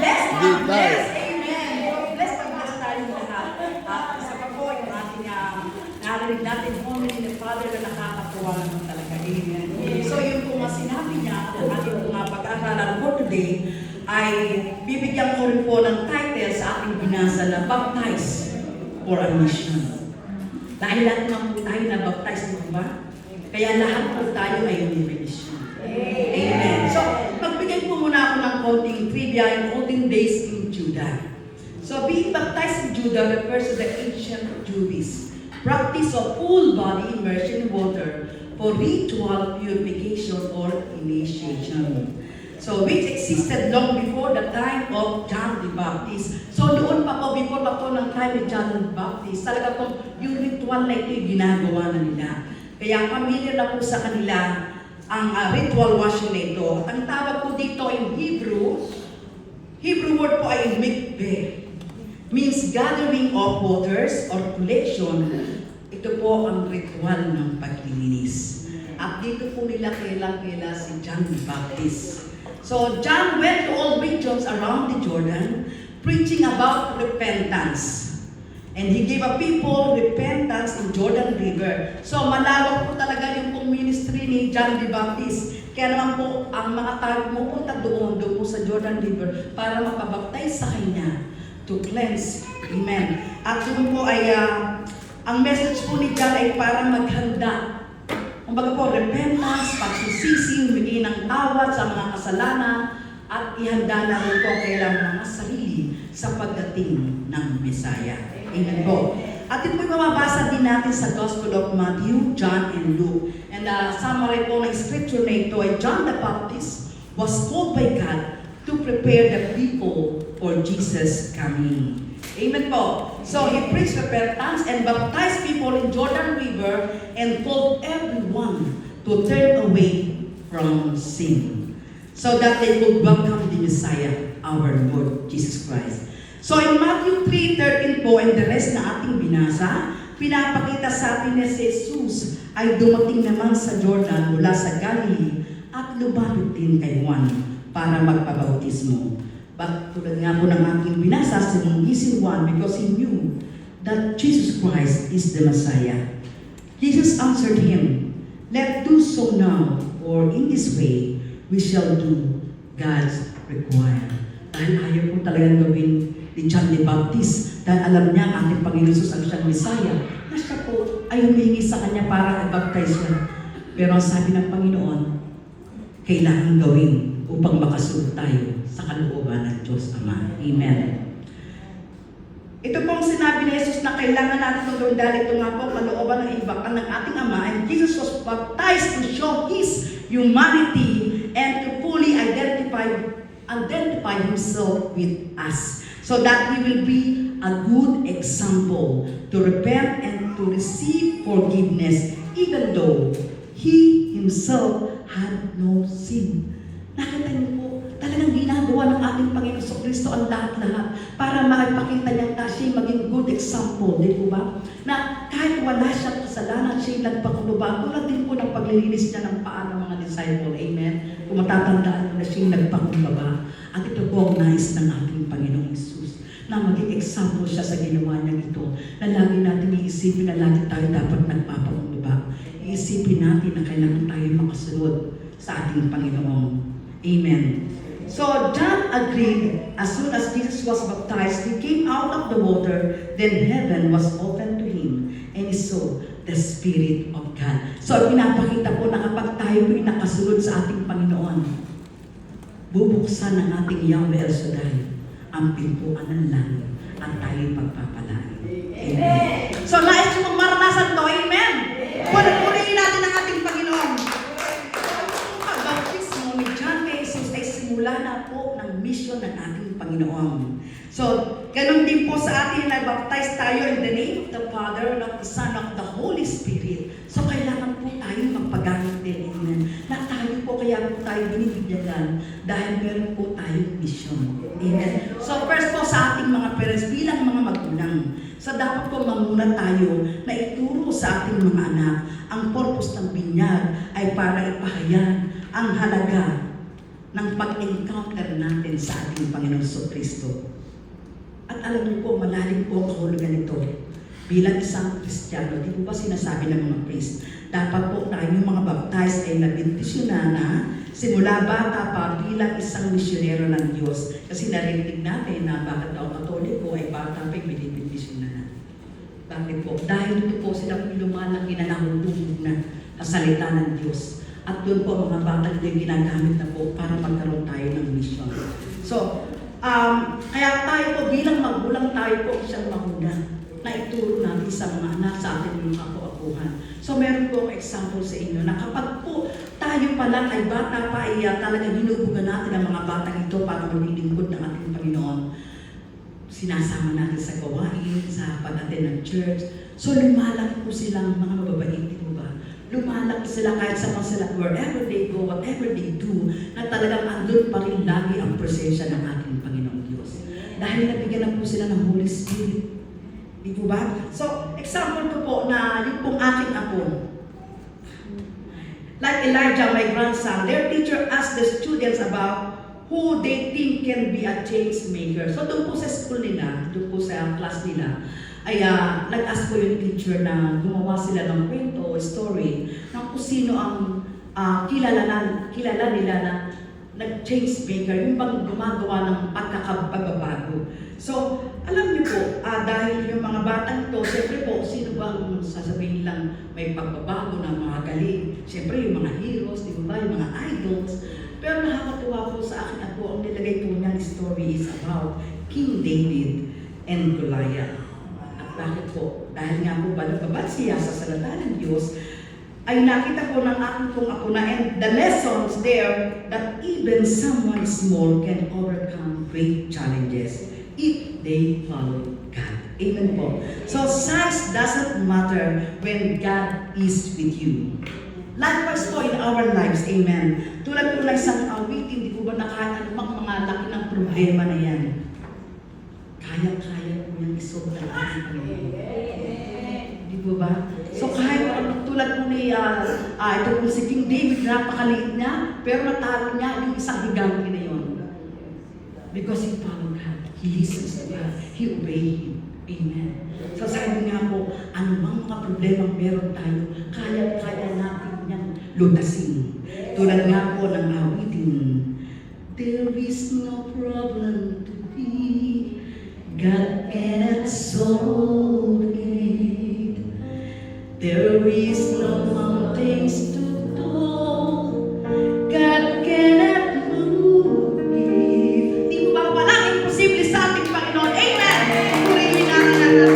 Bless God, bless, amen. Bless God, bless tayo lahat. Isa pa po yung ating narinig natin, homily ni Father na nakakatuwa naman talaga, amen. So yung po nga sinabi niya, ang ating mga pag-aaralan po today, ay bibigyan ko rin po ng title sa ating binasa na Baptize for a Mission. Dahil lahat naman po tayo na baptize, di ba? Kaya lahat po tayo ay may mission. Amen. So, magbigay po muna ako ng konting trivia in olden days in Judah. So, being baptized in Judah refers to the ancient Jewish practice of full body immersion in water for ritual purification or initiation. So, which existed long before the time of John the Baptist. So, noon pa po, before pa po ng time of John the Baptist, talaga po, yung ritual na ito yung ginagawa na nila. Kaya familiar na po sa kanila ang ritual washing na ito. Ang tawag po dito in Hebrew word po ay mikveh. Means gathering of waters or collection. Ito po ang ritual ng paglilinis. At dito po nila kailang-kaila si John the Baptist. So, John went to all regions around the Jordan, preaching about repentance. And he gave a people repentance in Jordan River. So, malawak po talaga yung pong ministry ni John the Baptist. Kaya naman po, ang mga tao pupunta doon po sa Jordan River para mapabaptize sa kanya to cleanse. Amen. At doon po ay, ang message po ni John ay para maghanda. Kumbaga po, repentance, pagsisisi, humingi ng tawad sa mga kasalanan, at ihanda na rin po kailang mga sarili sa pagdating ng Mesaya. Amen po. At ito po mababasa din natin sa Gospel of Matthew, John, and Luke. And summary po ng scripture na ito ay John the Baptist was called by God to prepare the people for Jesus coming. Amen po. So he preached repentance and baptized people in Jordan River and told everyone to turn away from sin so that they could welcome the Messiah, our Lord Jesus Christ. So in Matthew 3:13 po and the rest na ating binasa, pinapakita sa atin na si Jesus ay dumating naman sa Jordan mula sa Galilee at lumapit din kay Juan para magpabautismo. But tulad nga po ng aking binasa, sinungi si Juan because he knew that Jesus Christ is the Messiah. Jesus answered him, "Let's do so now, or in this way, we shall do God's require." Dahil ayaw po talagang gawin ni John the Baptist, dahil alam niya ang ating Panginoon Jesus ang siyang Messiah, na siya po ay humingi sa kanya para i-baptize siya. Pero ang sabi ng Panginoon, kailangan gawin upang makasunod tayo sa kalooban ng Diyos Ama. Amen. Ito pong sinabi ni Jesus na kailangan natin gawin dahil ito nga po kalooban ng ibakan ng ating Ama, and Jesus was baptized to show His humanity and to fully identify Himself with us, so that He will be a good example to repent and to receive forgiveness, even though He Himself had no sin. Nakita niyo po, talagang ginagawa ng ating Panginoon Kristo ang lahat-lahat para maipakita niya na siya maging good example, di po ba? Na kahit wala siyang kasalanan, siya nagpakumbaba. Tulad din po ng paglilinis niya ng paa ng mga disciple. Amen? Kung matatandaan mo na siya nagpakumbaba. At ito po ang nais ng ating Panginoong Jesus, na maging example siya sa ginawa niya ito, na lagi natin iisipin na lagi tayo dapat nagpapakumbaba. Iisipin natin na kailangan tayo makasunod sa ating Panginoon. Amen. So John agreed. As soon as Jesus was baptized, he came out of the water. Then heaven was opened to him, and he saw the Spirit of God. So pinapakita po na kapag tayo po'y nakasunod sa ating Panginoon, bubuksan ng ating Yahweh El Shaddai ang pintuan ng langit at tayo'y pagpapalain. Amen. So nais mo maranasan to. Amen. Purihin natin ang ating Panginoon. Simula na po ng mission ng ating Panginoon. So, ganun din po sa atin na baptize tayo in the name of the Father, and of the Son, of the Holy Spirit. So, kailangan po tayo magpagamit din. Amen. Na tayo po, kaya po tayo binibigyan dahil meron po tayong mission. Amen. So, first po sa ating mga parents, bilang mga magulang, so dapat po mamuna tayo na ituro sa ating mga anak ang purpose ng binyag ay para ipahayag ang halaga ng pag-encounter natin sa ating Panginoong Kristo. At alam niyo po, malalim po ang kahulugan nito. Bilang isang Kristiyano, di po ba sinasabi ng mga priest, dapat po tayong mga baptized ay nabintisyonan na simula bata pa bilang isang misyonero ng Diyos. Kasi narinig natin na bakit daw Katoliko ay bata pa ay binibintisyonan na. Bakit po? Dahil dito po sila lumalaki na nahulog na salita ng Diyos. At doon po mga bata nila ginagamit na po para magkaroon tayo ng mission. So, kaya tayo po bilang magulang tayo po siyang mahuna na ituro natin sa mga anak sa ating mga kapo-apuhan. So meron po ang example sa inyo na kapag po tayo pa lang ay bata pa ay talagang hinubugan natin ang mga batang ito para maglilingkod ng ating Panginoon. Sinasama natin sa gawain, sa pag-attend ng church. So lumalaki po silang mga mababait, di ba? Lumalaki sila kahit sa sila wherever they go, whatever they do, na talagang andun pa rin lagi ang presensya ng ating Panginoong Diyos. Dahil nabigyan na po sila ng Holy Spirit. Di po ba? So, example ko po na yung pong aking apo. Like Elijah, my grandson, their teacher asked the students about who they think can be a change maker. So, doon po sa school nila, doon po sa class nila, ay nag-ask po yung teacher na gumawa sila ng kwento o story ng kung sino ang kilala nila na nag-change maker, yung bang gumagawa ng pagbabago. So, alam niyo po, dahil yung mga batang ito, siyempre po, sino bang sasabihin nilang may pagbabago na mga galing? Siyempre, yung mga heroes, di ba, yung mga idols. Pero nakakatuwa po sa akin ako, ang nilagay po niyang story is about King David and Goliath. At bakit po? Dahil nga po balababad siya sa salita ng Diyos, ay nakita ko ng aking pong apo na, and the lessons there that even someone small can overcome great challenges if they follow God. Amen po. So size doesn't matter when God is with you. Likewise po in our lives, amen. Tulad po ng isang awitin, di po ba na kahit anumang mga laki ng problema na yan, kaya-kaya po yung isolve ng ating Panginoon. Di po ba? So kahit tulad po ni ito po si King David, napakaliit niya, pero natalo niya yung isang higante na yun. Because he followed God. He listens to God. He obeyed Him. Amen. So sabi nga po, anumang mga problemang meron tayo, kaya-kaya natin yan lutasin. Tulad nga po ng awitin, there is no problem to be, God cannot solve it. There is no mountains to do, God cannot move it. Di mo ba walang imposible sa ating Panginoon? Amen! Purihin natin ang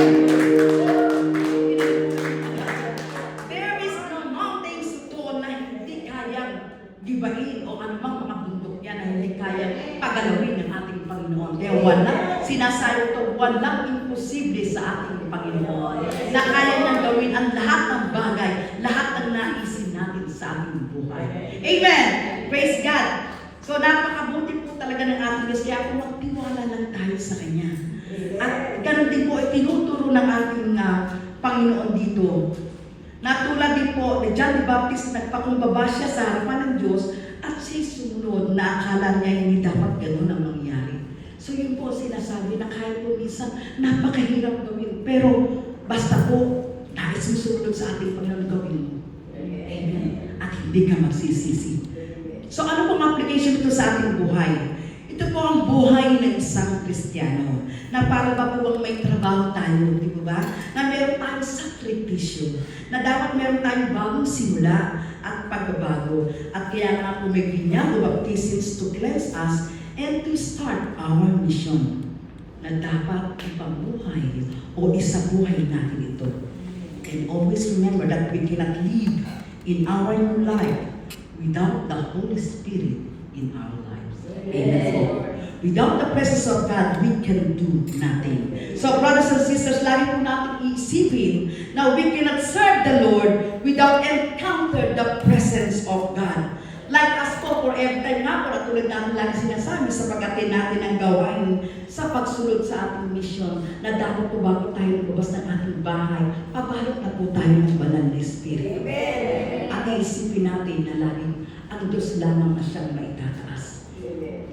there is no mountains to do na hindi kayang gibahin o anumang mga bundok yan na hindi kayang pagalawin ng ating Panginoon. Kaya sinasabi ito, walang imposible sa ating Panginoon na kaya niyang gawin ang lahat ng bagay, lahat ng naisin natin sa ating buhay. Amen! Praise God! So napakabuti po talaga ng ating Diyos, kaya kung magtiwala lang tayo sa Kanya. At ganun din po, itinuturo ng ating Panginoon dito. Natulad din po ni John the Baptist, nagpakumbaba siya sa harapan ng Diyos at siya'y sumunod na akala niya hindi dapat ganun ang mangyari. So yun po sinasabi na kahit po minsan napakahirap gawin, pero basta po dahil susunod sa ating Panginoon gawin mo. Amen. At hindi ka magsisisi. So ano pong application ito sa ating buhay? Ito po ang buhay ng isang Kristiyano na para ba po may trabaho tayo, di ba? Na meron tayong sakripisyo, na dapat meron tayong bagong simula at pagbabago. At kaya nga po may binyag o baptisms to cleanse us and to start our mission na dapat ipabuhay o isabuhay natin ito. And always remember that we cannot live in our new life without the Holy Spirit in our lives. Amen. Without the presence of God, we can do nothing. So brothers and sisters, lagi po natin iisipin na we cannot serve the Lord without encounter the presence of God. Like us po, for every time nga po, natulad natin lagi sinasabi sa pag-attend natin ang gawain sa pagsunod sa ating mission na dapat po bago tayo lumabas ng ating bahay, pabalot na po tayo ng banal na Espiritu. At iisipin natin na laging ang Diyos lamang na siyang maitataas.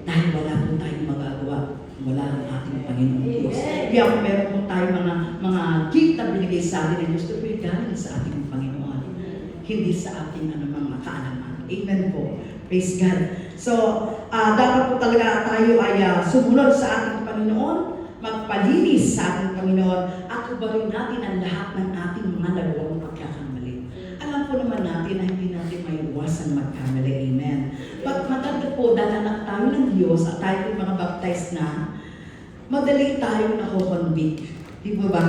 Dahil wala po tayong magagawa. Wala ang ating Panginoon Diyos. Kaya kung meron po tayong mga gift na binigay sa atin ng Diyos, ito po yung galing sa ating Panginoon. Hindi sa ating mga kaalaman. Amen po. Praise God. So, dapat po talaga tayo ay sumunod sa ating Panginoon, magpalinis sa ating Panginoon, at ubarin natin ang lahat ng ating mga nagawang pagkakamali. Alam po naman natin na hindi natin may iwasan magkamali. Amen. Pag maganda po, dahil anak tayo ng Diyos at tayo yung mga baptized na, madali tayong nako-convict. Di ba ba?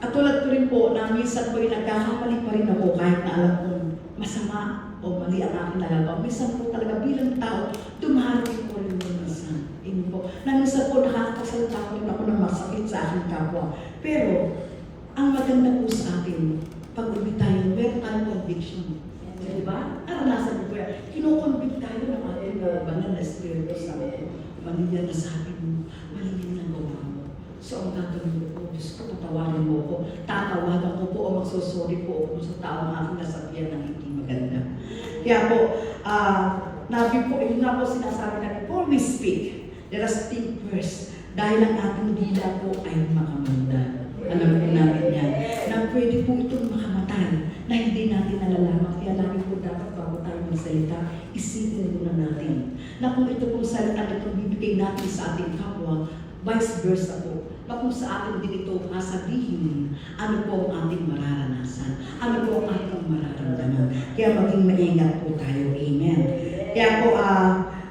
At tulad ko rin po na minsan po yung nagkakamali pa rin ako kahit na alam kong masama o mali ang aking nalagaw. Minsan po talaga bilang tao, dumating po rin yung minsan. Amen po. Na minsan po nakakasalita ko rin ako ng masakit sa aking kapwa. Pero, ang maganda po sa atin, pag ulit tayo, meron tayong conviction. Di ba? Naranasan ko yan. Kinukonvict tayo ng ating banal na espiritu sa atin. Mali yan na sabi mo, mali yan na gawa mo. So, ang gagawin ko, Diyos ko, patawarin mo ko. Tatawagan ko po o magsusuri po ako sa taong aking nasabihan ng hindi maganda. Kaya po, yun nga po sinasabi natin, before we speak, let us think first. Dahil ang ating dila po ay makamanda. Alam po natin yan. Na pwede po itong makamatay na hindi natin nalalaman. Kaya lagi po dapat bago tayo magsalita, isipin muna natin na kung ito pong salita na itong bibigay natin sa ating kapwa, vice versa po, na kung sa atin din ito sabihin, ano po ang ating mararanasan, ano po ang ating mararamdaman. Kaya maging maingat po tayo. Amen. Kaya po,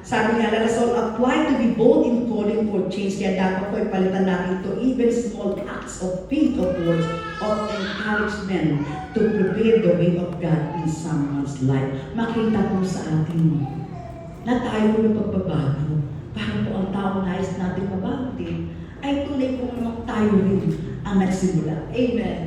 sabi nga, let us all apply to be bold in calling for change. Kaya dapat po ipalitan natin ito, even small acts of faith of words of encouragement to prepare the way of God in someone's life. Makita po sa atin na tayo po na pagbabago. Parang po ang tao nais natin mabago din, ay tunay po naman tayo rin ang nagsimula. Amen.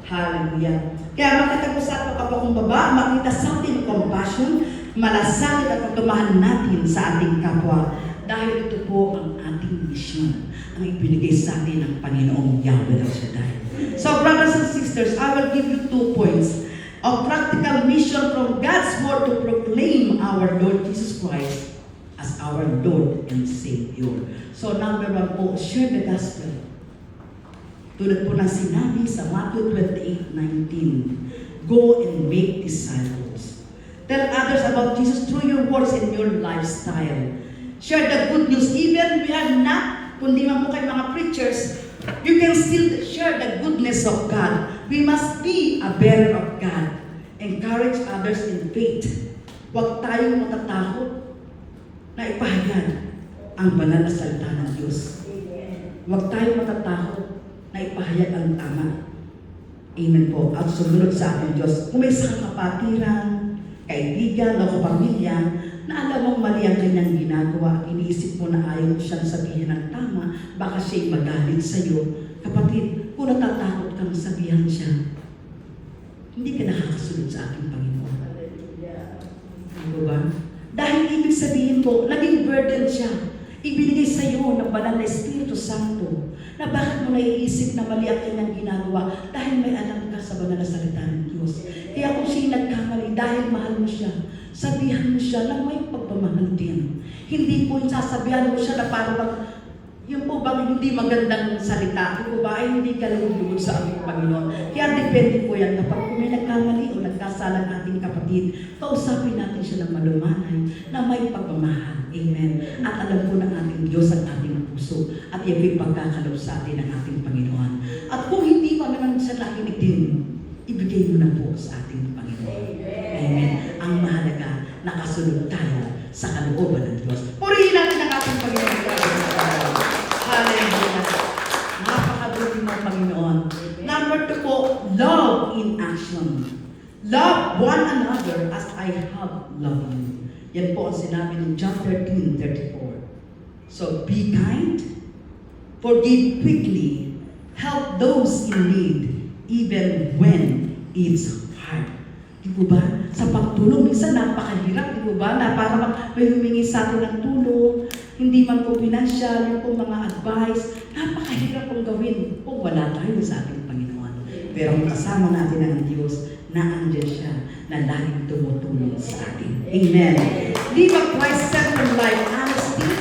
Hallelujah. Kaya makita po sa pagpapakumbaba, makita sa ating compassion, malasakit at pagtumahan natin sa ating kapwa. Dahil ito po ang ating mission, ang ibinigay sa atin ng Panginoong Yahweh El Shaddai. So brothers and sisters, I will give you 2 points of practical mission from God's Word to proclaim our Lord Jesus Christ as our Lord and Savior. So number 1 po, share the gospel. Tulad po ng sinabi sa Matthew 28:19, go and make disciples. Tell others about Jesus through your words and your lifestyle. Share the good news. Even we are not, kundi man po kayo mga preachers, you can still share the goodness of God. We must be a bearer of God. Encourage others in faith. Huwag tayong matatakot na ipahayag ang banal na salita ng Diyos. Huwag tayong matatakot na ipahayag ang tama. Amen po. At sumunod sa ating Diyos. Kung may isang kapatiran, kaibigan o kapamilya na alam mong mali ang kanyang ginagawa at iniisip mo na ayaw siyang sabihin ng tama, baka siya'y magalit sa iyo. Kapatid, kung natatakot kang sabihan siya, hindi ka nakakasunod sa ating Panginoon. Ano ba? Dahil ibig sabihin po, naging burden siya. Ibinigay sa iyo ng banal na Espiritu Santo na bakit mo naiisip na mali ang kanyang ginagawa dahil may alam ka sa banal na salita ng Diyos. Kaya kung siya'y nagkamali dahil mahal mo siya, sabihan mo siya na may pagmamahal din. Hindi po yung sasabihan mo siya na parang yung po bang hindi magandang salita, yung po ba ay hindi ka lulugod sa aming Panginoon. Kaya depende po yan kapag kung may nagkamali o nagkasala ng ating kapatid, kausapin natin siya ng malumanay na may pagmamahal. Amen. At alam po ng ating Diyos ang ating puso at yung pagkakalob sa atin ng ating Panginoon. At kung hindi pa naman siya nakinig din, ibigay mo na po sa ating Panginoon. Amen. Ang mahalaga, nakasunod tayo sa kalooban ng Diyos. Purihin natin ang ating Panginoon. Hallelujah. Napakabuti mo, Panginoon. Number 2 po, love in action. Love one another as I have loved you. Yan po ang sinabi ng John 13:34. So, be kind, forgive quickly, help those in need, even when it's hard. Di po ba? Sa pagtulong, minsan napakahirap, di po ba? Na parang may humingi sa atin ng tulong, hindi man po pinansyal, yung po mga advice, napakahirap pong gawin kung wala tayo sa ating Panginoon. Pero kung kasama natin ang Diyos, na andyan siya na laging tumutulong sa atin. Amen. Live a Christ-centered life, honesty,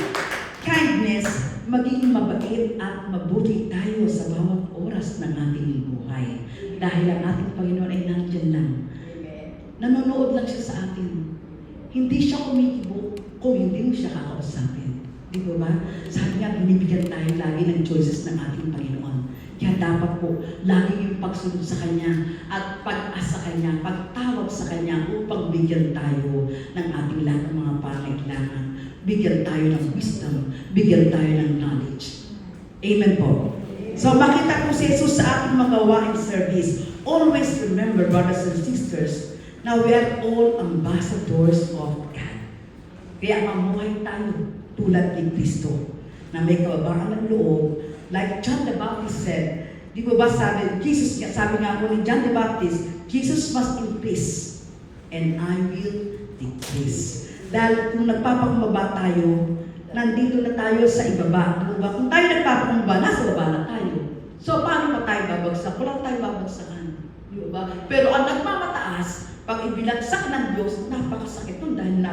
kindness, maging mabait at mabuti tayo sa bawat oras ng ating buhay. Dahil ang ating Panginoon ay nandyan lang. Nanonood lang siya sa atin. Hindi siya kumikibo kung hindi mo siya kakausapin. Di ba? Sabi nga, binibigyan tayo lagi ng choices ng ating Panginoon. Kaya dapat po, lagi yung pagsunod sa Kanya at pag-asa sa Kanya, pagtawag sa Kanya upang bigyan tayo ng ating lahat ng mga pangailangan. Bigyan tayo ng wisdom, bigyan tayo ng knowledge. Amen po. So makita po si Jesus sa ating mga gawaing service. Always remember, brothers and sisters, na we are all ambassadors of God. Kaya mamuhay tayo tulad ni Kristo na may kababaran ng loob. Like John the Baptist said, di ba sabi nga po ni John the Baptist, Jesus must increase and I will decrease. Dahil kung nagpapakumbaba tayo, nandito na tayo sa ibaba. Diba? Kung tayo nagpapakumbaba, nasa baba na tayo. So paano pa tayo babagsak? Wala tayo babagsakan. Diba? Pero ang nagmamataas, pag ibilagsak ng Diyos, napakasakit nun dahil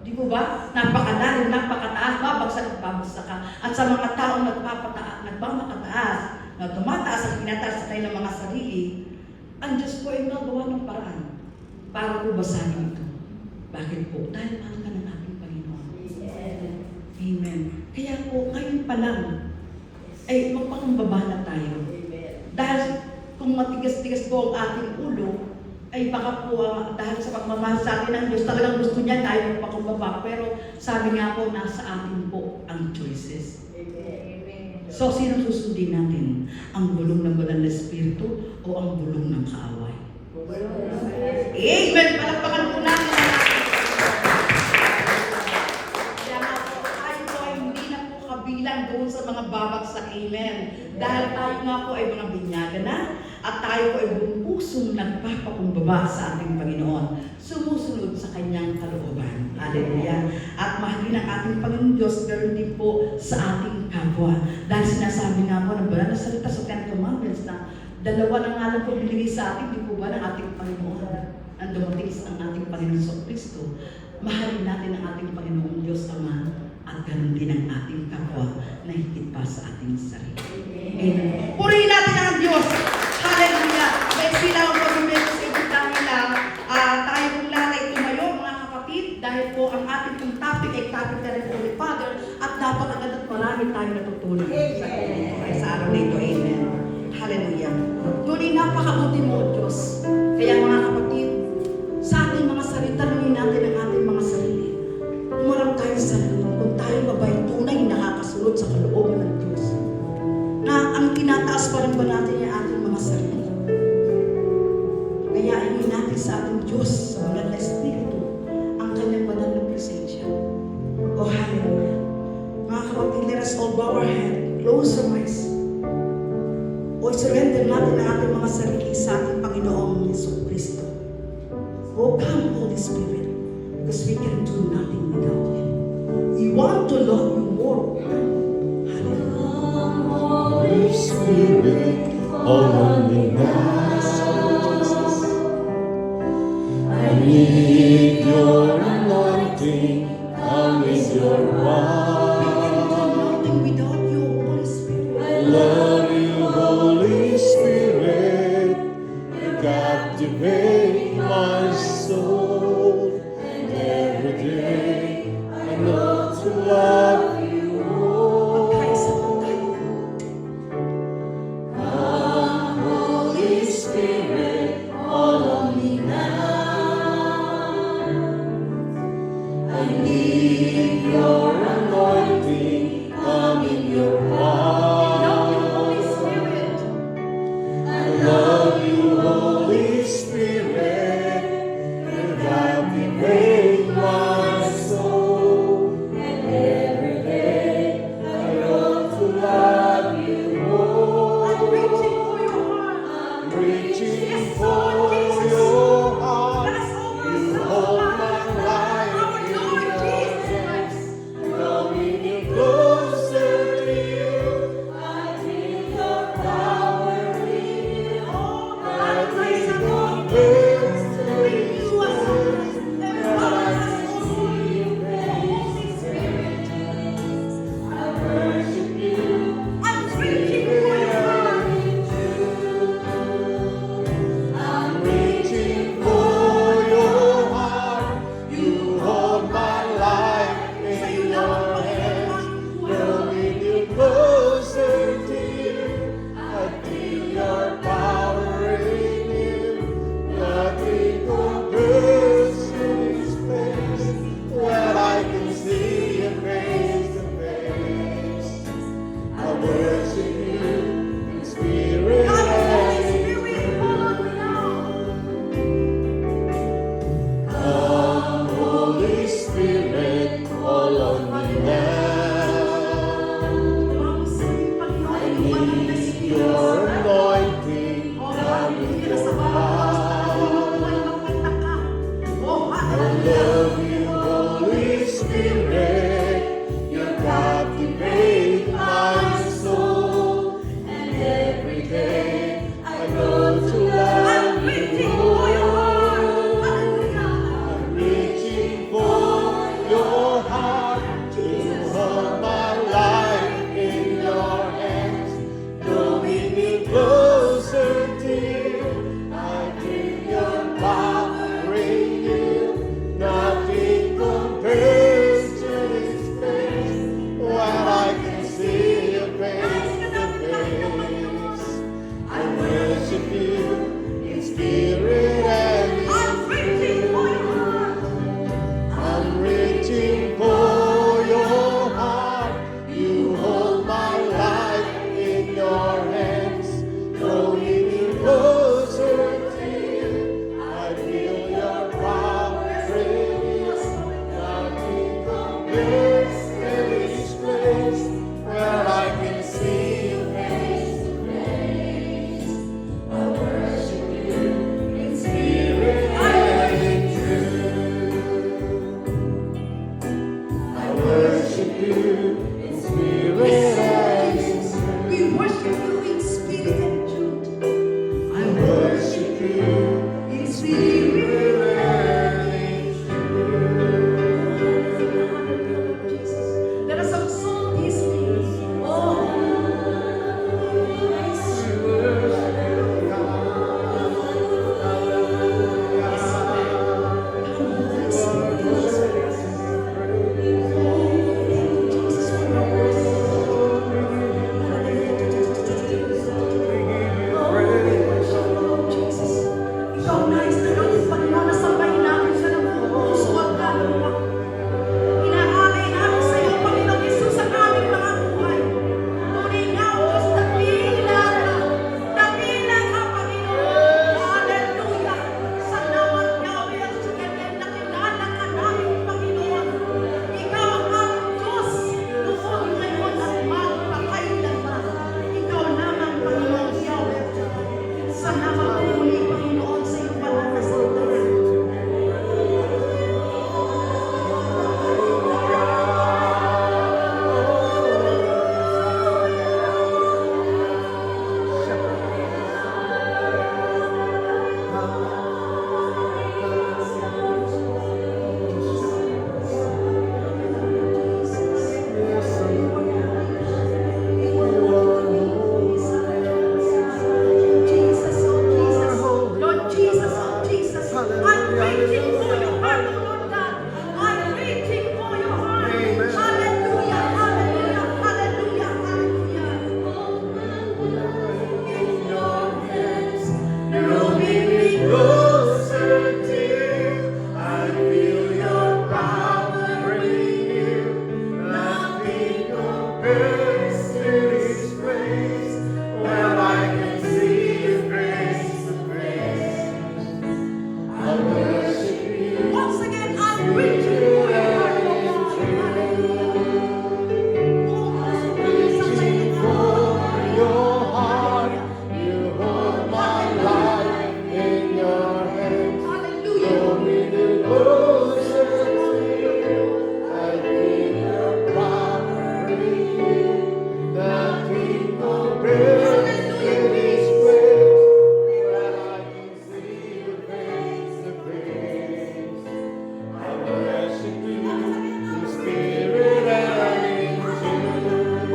di ba? Napakalalim, napakataas, babagsak ka. At sa mga taong nagmamakataas, na tumataas at pinataas sa kanilang mga sarili, ang Diyos po ay nagawa ng paraan para po basahin ito. Bakit po? Dahil mahal ka ng ating Panginoon. Amen. Kaya po, ngayon pa lang, ay magpakumbaba na tayo. Dahil kung matigas-tigas po ang ating ulo, ay baka po dahil sa pagmamahal sa atin ng Diyos, talagang gusto niya tayo magpakumbaba. Pero sabi nga po, nasa atin po ang choices. So, sino susundin natin? Ang bulong ng banal na Espiritu o ang bulong ng kaaway? Amen! Palakpakan po natin. Kaya nga po, tayo po ay hindi na po kabilang doon sa mga babagsak. Amen! Dahil tayo nga po ay mga binyaga na at tayo po ay buong pusong nagpapakumbaba sa ating Panginoon. Sumusunod sa Kanyang kalooban. Hallelujah! At mahalin ang ating Panginoon Diyos, ganoon din po sa ating kapwa. Dahil sinasabi nga po ng banal na salita sa Ten Commandments na dalawa na nga lang po binigay sa atin, di po ba, ng ating Panginoon? Ang dumating sa ating Panginoon sa Kristo. Mahalin natin ang ating Panginoon Diyos Ama at ganoon din ang ating kapwa na higit pa sa ating sarili. Amen. Purihin natin ang Diyos. Hallelujah! May silang pag-ibig sa inyo dahil tayo kong lahat ay tumayo, mga kapatid, dahil po ang ating pong topic ay topic na rin po ni Father at dapat agad at marami tayo natutunan sa araw na ito. Amen. Hallelujah. Tuloy napakabuti mo, Diyos. Kaya mga kapatid, sa ating mga sarili, tanungin natin ang ating mga sarili. Umarap tayo sa Lord kung tayo babay tunay nakakasunod sa kalooban ng Diyos. Na ang tinataas pa rin ba natin yung ating mga sarili? Kaya hingin natin sa ating Diyos, sa banal na Espiritu, ang kanyang banal na presensya. Oh, hallelujah. Mga kapatid, let us all bow our head, close our eyes. O surrender natin ang ating mga sarili sa ating Panginoong Yesu Kristo. Oh, come, Holy Spirit, because we can do nothing without you. We want to love you more. Hallelujah. Holy Spirit, all on me now. I need your anointing, come with your We can do wine. nothing without you, Holy Spirit. I love you, Holy Spirit, you captivate my soul, and every day I know to love you more. Magkaisa po tayo. Come, Holy Spirit, all on me now. I need your anointing, come in your Love you, power. Holy Spirit. I love you, Holy Spirit, you captivate my reaching for your heart, oh Lord God. I'm reaching for your heart. Hallelujah, hallelujah, hallelujah, hallelujah. In your hands, drawing me closer till I feel your power renew. Nothing compares to this grace. Well, I can see your grace to grace. I worship you. Once again, I'm reaching for your heart, oh God. Reaching for your heart, you hold my life in your hands. Hallelujah. Draw me closer to you. I feel your power in you. Nothing compares to this grace. When I can see your face to face, I worship you in spirit and in truth.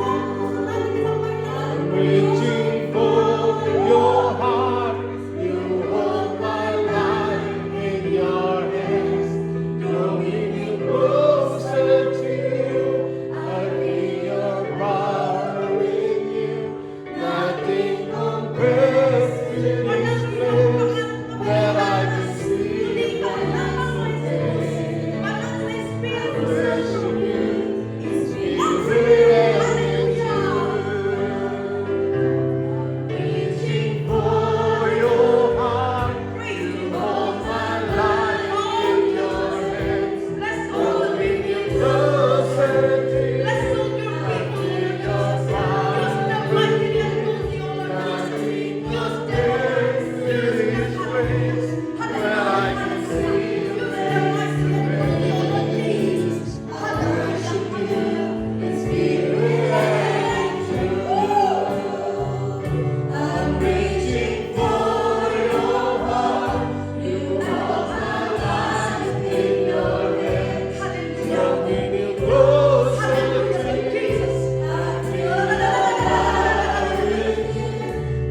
I'm reaching for your heart. You hold my life in your hands. Drawing me closer to you. I feel your power in you. Nothing compares to this place that I can see your face. I worship you in spirit and in truth. Reaching for your heart, you hold my life in your hands. Holding you closer to you. I feel your power in you. Nothing compares to this place where I can see your face to face. I worship you in spirit and truth. I'm reaching for your heart. You hold my life in your hands. Drawing me closer to you. I feel your power in you.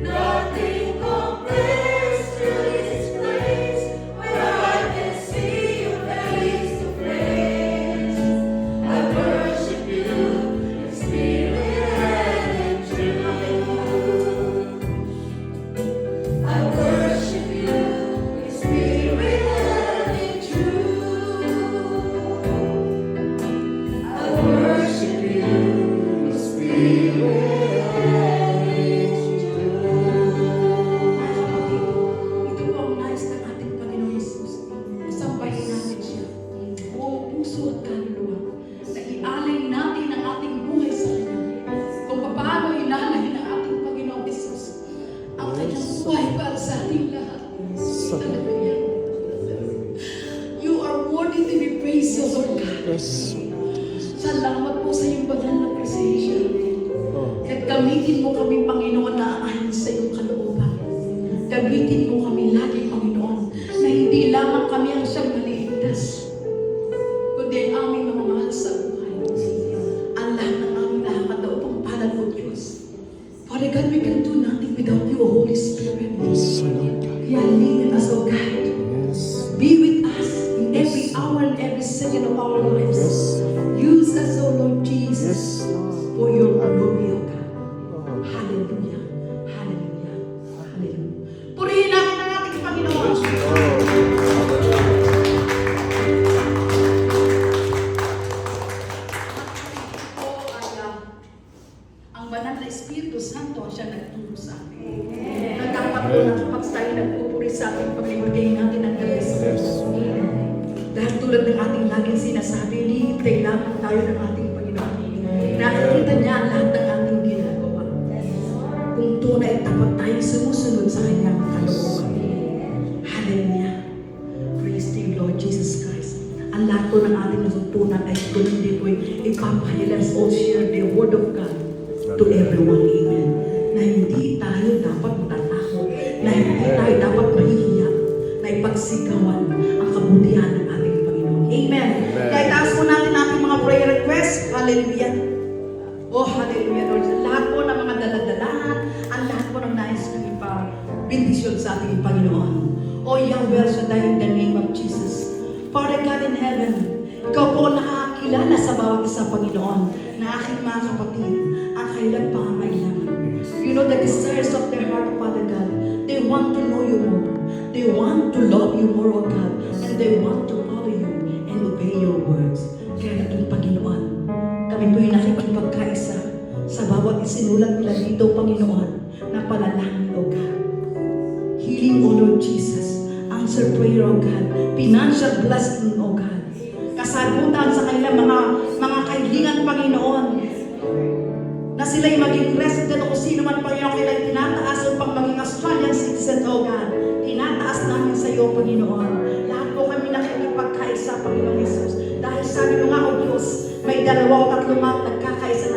Nothing compares to this place where I can see you face to face. I worship you in spirit and in truth. I worship you in spirit and in truth. I worship you in spirit and in truth. Ito po ang nais ng ating Panginoon Jesus. Sambahin natin siya. Buong puso at kaluluwa. Na ialing natin ang ating buhay sa Kanya. Kung paano inalay ng ating Panginoon Jesus ang Kanyang buhay para sa ating lahat. Hallelujah. You are worthy to be praised, O Lord God. Salamat po sa iyong banal na presensya. At gamitin mo kami, Panginoon, na ayon sa iyong kalooban. Gamitin mo kami lagi, Panginoon, na hindi lamang kami ang siyang maliligtas, kundi ang aming mga mahal sa buhay. Ang lahat ng aming nakakadaupang palad mo, Diyos. Father God, we can do nothing without you, O Holy Spirit. Kaya lead us, O God. Be with us in every hour and every second of our lives. Use us, O Lord Jesus, for your glory, O God. Hallelujah. Hallelujah. Hallelujah. Purihin natin ang ating Panginoon. Ito ay ang banal na Espiritu Santo ang siya nagturo sa atin. Nagkataon na kapag tayo nagpupuri sa ating paglibigay natin ang galis. Dahil tulad ng ating laging sinasabi, hihintay lamang tayo ng ating Panginoon. Nakikita niya ang lahat ng ating ginagawa. Kung tunay tapat tayo sumusunod sa kanyang kalooban. Hallelujah. Praise the Lord Jesus Christ. Ang lahat po ng ating natutunan ay tulad din po ipapahayag. Let's all share the word of God to everyone. Amen. Na hindi tayo dapat matatakot. Na hindi tayo dapat mahihiya. Na ipagsigawan ang kabutihan ng ating Panginoon. Amen. Kaya taas po natin ating mga prayer requests. Hallelujah. Oh, hallelujah, Lord. Lahat po ng mga daladalahan, ang lahat po ng nais ng ipa-bendisyon sa ating Panginoon. Oh, Yahweh, Shaddai, in the name of Jesus. in heaven, ikaw po ang nakakilala sa bawat isa, Panginoon, na aking mga kapatid, ang kailang pangangailangan. You know the desires of their heart, Father God. They want to know you more. They want to love you more, O God. And they want to follow you and obey your words. Kaya natin, Panginoon, kami po'y nakikipagkaisa sa bawat isinulat nila dito, Panginoon, na panalangin, O God. Healing, O Lord Jesus. Answer prayer, O God. Financial blessing, O God. Kasagutan sa kanilang mga kahilingan, Panginoon, na sila'y maging resident o sino man, Panginoon, kailan tinataas upang maging Australian citizen, O God. Tinataas namin sa iyo, Panginoon. Lahat po kami nakikipagkaisa, Panginoon Jesus. Dahil sabi mo nga, O Diyos, may 2 o 3 nagkakaisa na